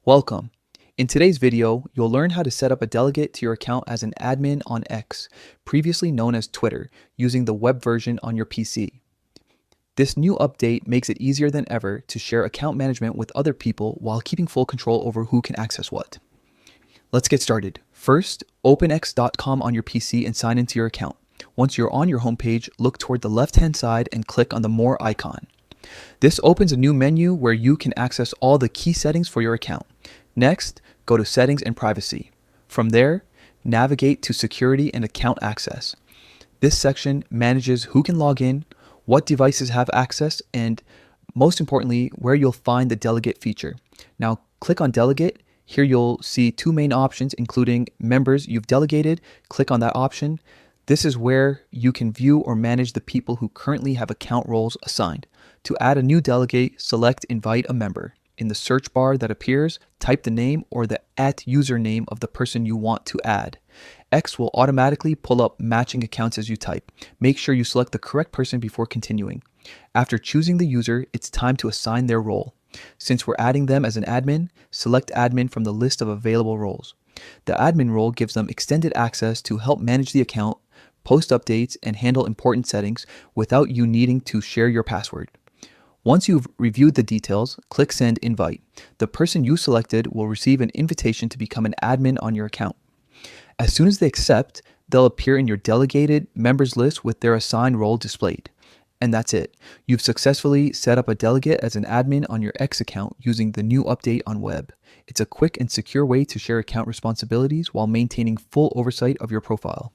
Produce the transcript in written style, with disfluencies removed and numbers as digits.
Welcome. In today's video, you'll learn how to set up a delegate to your account as an admin on X, previously known as Twitter, using the web version on your PC. This new update makes it easier than ever to share account management with other people while keeping full control over who can access what. Let's get started. First, open x.com on your PC and sign into your account. Once you're on your homepage, look toward the left-hand side and click on the More icon. This opens a new menu where you can access all the key settings for your account. Next, go to Settings and Privacy. From there, navigate to Security and Account Access. This section manages who can log in, what devices have access, and most importantly, where you'll find the Delegate feature. Now, click on Delegate. Here you'll see two main options, including members you've delegated. Click on that option. This is where you can view or manage the people who currently have account roles assigned. To add a new delegate, select Invite a Member. In the search bar that appears, type the name or the @username of the person you want to add. X will automatically pull up matching accounts as you type. Make sure you select the correct person before continuing. After choosing the user, it's time to assign their role. Since we're adding them as an admin, select admin from the list of available roles. The admin role gives them extended access to help manage the account, post updates, and handle important settings without you needing to share your password. Once you've reviewed the details, click Send Invite. The person you selected will receive an invitation to become an admin on your account. As soon as they accept, they'll appear in your delegated members list with their assigned role displayed. And that's it. You've successfully set up a delegate as an admin on your X account using the new update on web. It's a quick and secure way to share account responsibilities while maintaining full oversight of your profile.